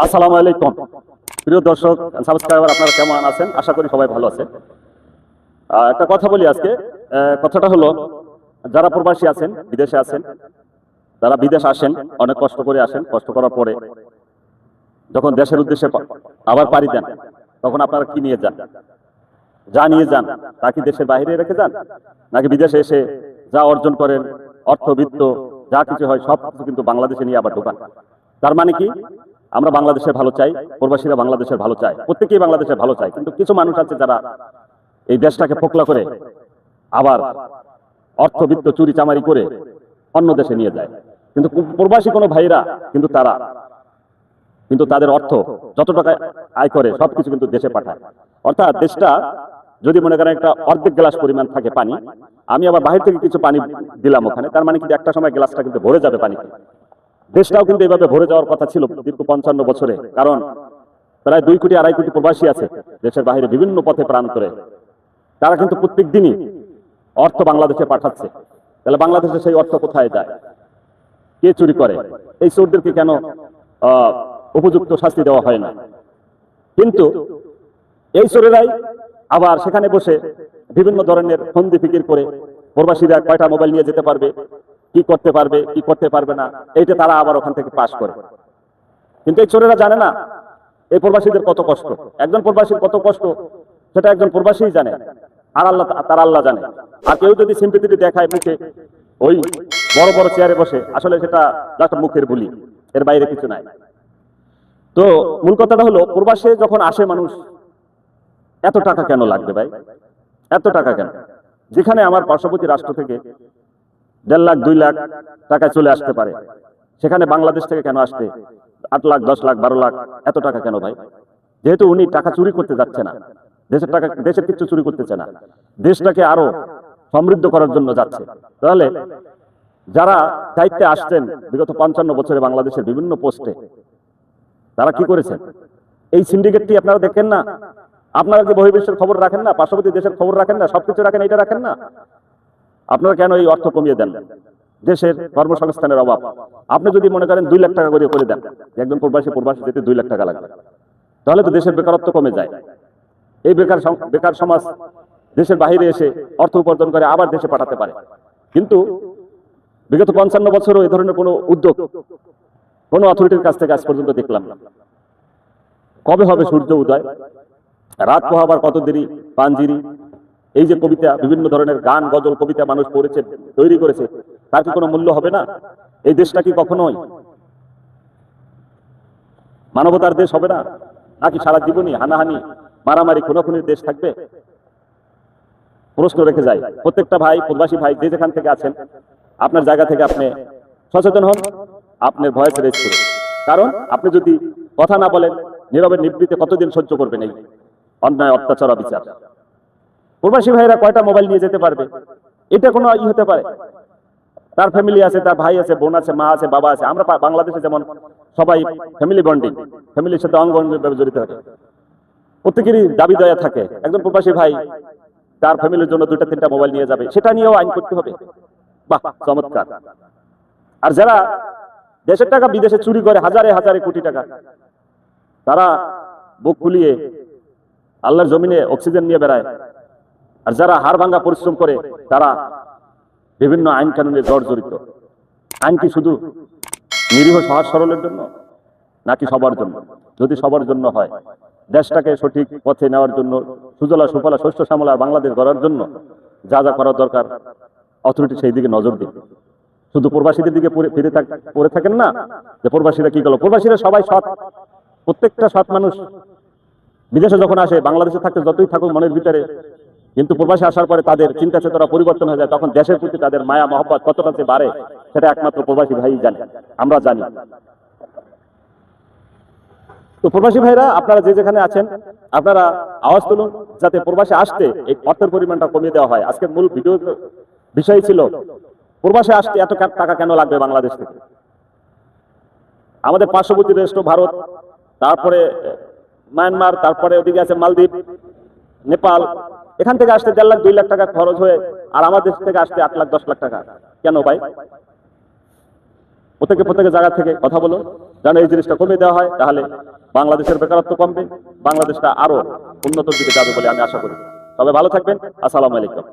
আসসালামু আলাইকুম প্রিয় দর্শক সাবস্ক্রাইবার, আপনারা কেমন আছেন? আশা করি সবাই ভালো আছেন। একটা কথা বলি আজকে। কথাটা হলো, যারা প্রবাসী আছেন, বিদেশে আছেন, যারা বিদেশ আসেন, অনেক কষ্ট করে আসেন, কষ্ট করার পরে যখন দেশের উদ্দেশ্যে আবার পাড়ি দেন, তখন আপনারা কি নিয়ে যান? যা নিয়ে যান তা কি দেশের বাইরে রেখে যান, নাকি বিদেশে এসে যা অর্জন করেন, অর্থবিত্ত যা কিছু হয় সব কিছু কিন্তু বাংলাদেশে নিয়ে আবার ঢোকান? তার মানে কি, আমরা বাংলাদেশের ভালো চাই, প্রবাসীরা বাংলাদেশের ভালো চায়, প্রত্যেকেই বাংলাদেশের ভালো চায়, কিন্তু কিছু মানুষ আছে যারা এই দেশটাকে ফোকলা করে আবার অর্থবিত্ত চুরি চামারি করে অন্য দেশে নিয়ে যায়। কিন্তু প্রবাসী কোনো ভাইরা কিন্তু তারা কিন্তু তাদের অর্থ যত টাকা আয় করে সবকিছু কিন্তু দেশে পাঠায়। অর্থাৎ দেশটা যদি মনে করেন একটা অর্ধেক গ্লাস পরিমাণ থাকে পানি, আমি আবার বাহির থেকে কিছু পানি দিলাম ওখানে, তার মানে কিন্তু একটা সময় গ্লাসটা কিন্তু ভরে যাবে পানিতে। দেশটাও কিন্তু এইভাবে ভরে যাওয়ার কথা ছিল দীর্ঘ 55 বছরে, কারণ প্রায় 2 কোটি 2.5 কোটি প্রবাসী আছে দেশের বাইরে বিভিন্ন পথে প্রান্তরে। তারা কিন্তু প্রত্যেক দিনই অর্থ বাংলাদেশে পাঠাচ্ছে। তাহলে বাংলাদেশে সেই অর্থ কোথায় যায়? কে চুরি করে? এই চোরদেরকে কেন উপযুক্ত শাস্তি দেওয়া হয় না? কিন্তু এই চোরেরাই আবার সেখানে বসে বিভিন্ন ধরনের ফন্দি ফিকির করে প্রবাসীরা কয়টা মোবাইল নিয়ে যেতে পারবে, কি করতে পারবে, কি করতে পারবে না, এইটা তারা আবার ওখান থেকে পাস করে। কিন্তু এই চোরেরা জানে না এই প্রবাসীদের কত কষ্ট। একজন প্রবাসীর কত কষ্ট সেটা একজন প্রবাসীই জানে, আর আল্লাহ জানে। আর কেউ যদি সিম্পিতি দেখায় মুখে, ওই বড় বড় চেয়ারে বসে, আসলে সেটা জাস্ট মুখের বুলি, এর বাইরে কিছু নাই। তো মূল কথাটা হলো, প্রবাসে যখন আসে মানুষ, এত টাকা কেন লাগবে ভাই? এত টাকা কেন? যেখানে আমার পার্শ্ববর্তী রাষ্ট্র থেকে 1.5 লাখ 2 লাখ টাকায় চলে আসতে পারে, সেখানে বাংলাদেশ থেকে কেন আসতে 8 লাখ 10 লাখ 12 লাখ? এত টাকা কেন ভাই? যেহেতু উনি টাকা চুরি করতে যাচ্ছে না, দেশের টাকা, দেশের কিছু চুরি করতেছে না, দেশটাকে আরো সমৃদ্ধ করার জন্য যাচ্ছে। তাহলে যারা দায়িত্বে আসছেন বিগত 55 বছরে বাংলাদেশের বিভিন্ন পোস্টে, তারা কি করেছেন? এই সিন্ডিকেটটি আপনারা দেখেন না? আপনারা কি বহির্বিশ্বের খবর রাখেন না? পার্শ্ববর্তী দেশের খবর রাখেন না? সবকিছু রাখেন, এটা রাখেন না? আপনারা কেন এই অর্থ কমিয়ে দেন? দেশের কর্মসংস্থানের অভাব। আপনি যদি মনে করেন 2 লাখ টাকা করে দেন, একজন প্রবাসী যেতে 2 লাখ টাকা লাগবে, তাহলে তো দেশের বেকারত্ব কমে যায়। এই বেকার সমাজ দেশের বাইরে এসে অর্থ উপার্জন করে আবার দেশে পাঠাতে পারে। কিন্তু বিগত 55 বছরও এই ধরনের কোনো উদ্যোগ কোন অথরিটির কাছ থেকে আজ পর্যন্ত দেখলাম না। কবে হবে সূর্য উদয়? রাত পোহাবার কত দেরি? পাঞ্জিরি, এই যে কবিতা, বিভিন্ন ধরনের গান গজল কবিতা মানুষ পড়েছে, তৈরি করেছে, তার কি কোনো মূল্য হবে না? এই দেশটা কি কখনোই মানবতার দেশ হবে না? নাকি সারা জীবনই হানাহানি, মারামারি, খুনোখুনির দেশ থাকবে? প্রশ্ন রেখে যায়। প্রত্যেকটা ভাই, প্রবাসী ভাই, যে যেখান থেকে আছেন, আপনার জায়গা থেকে আপনি সচেতন হন, আপনার ভয়েস রেজ করুন। কারণ আপনি যদি কথা না বলেন, নীরবে নিবৃত্তে কতদিন সহ্য করবেন এই অন্যায়, অত্যাচার, অবিচার? প্রবাসী ভাইরা কয়টা মোবাইল নিয়ে যেতে পারবে? এটা কোনো হতে পারে? তার ফ্যামিলি আছে, তার ভাই আছে, বোন আছে, মা আছে, বাবা আছে। আমরা বাংলাদেশে যেমন সবাই ফ্যামিলি বন্ডিং, ফ্যামিলির সাথে অঙ্গভাবে জড়িত থাকে, প্রত্যেকেরই দাবি দয়া থাকে। একজন প্রবাসী ভাই তার ফ্যামিলির জন্য 2টা 3টা মোবাইল নিয়ে যাবে, সেটা নিয়েও আইন করতে হবে। বাহ, চমৎকার। আর যারা দেশের টাকা বিদেশে চুরি করে হাজারে হাজারে কোটি টাকা, তারা বুক ফুলিয়ে আল্লাহর জমিনে অক্সিজেন নিয়ে বেড়ায়। আর যারা হাড় ভাঙ্গা পরিশ্রম করে, তারা বিভিন্ন আইন কানুনে জর্জরিত। আইন কি শুধু নিরীহ সহজ সরলের জন্য, নাকি সবার জন্য? যদি সবার জন্য হয়, দেশটাকে সঠিক পথে নেওয়ার জন্য, সুজলা সুফলা শস্য শ্যামলা বাংলাদেশ গড়ার জন্য যা যা করার দরকার, অথরিটি সেই দিকে নজর দিন। শুধু প্রবাসীদের দিকে পড়ে থাকেন না, যে প্রবাসীরা কি করলো। প্রবাসীরা সবাই সৎ, প্রত্যেকটা সৎ মানুষ। বিদেশে যখন আসে, বাংলাদেশে থাকতে যতই থাকুক মনের ভিতরে, কিন্তু প্রবাসে আসার পরে তাদের চিন্তা চেতনা পরিবর্তন হয়ে যায়। তখন দেশের প্রতি তাদের মায়া মহব্বত কতটা যে বাড়ে, সেটা একমাত্র প্রবাসী ভাই জানে, আমরা জানি। তো প্রবাসী ভাইরা, আপনারা যে যেখানে আছেন, আপনারা আওয়াজ তুলুন যাতে প্রবাসে আসতে এই অর্থের পরিমাণটা কমিয়ে দেওয়া হয়। আজকের মূল ভিডিও বিষয় ছিল, প্রবাসে আসতে এত টাকা কেন লাগবে বাংলাদেশ থেকে? আমাদের পার্শ্ববর্তী রাষ্ট্র ভারত, তারপরে মায়ানমার, তারপরে ওদিকে আছে মালদ্বীপ, নেপাল, এখান থেকে আসতে 1.5 লাখ 2 লাখ টাকা খরচ হয়ে, আর আমাদের দেশ থেকে আসতে 8 লাখ 10 লাখ টাকা কেন ভাই? প্রত্যেকে জায়গা থেকে কথা বলুন। যেন এই জিনিসটা কমিয়ে দেওয়া হয়, তাহলে বাংলাদেশের বেকারত্ব কমবে, বাংলাদেশটা আরো উন্নত দিকে যাবে বলে আমি আশা করি। সবাই ভালো থাকবেন। আসসালামু আলাইকুম।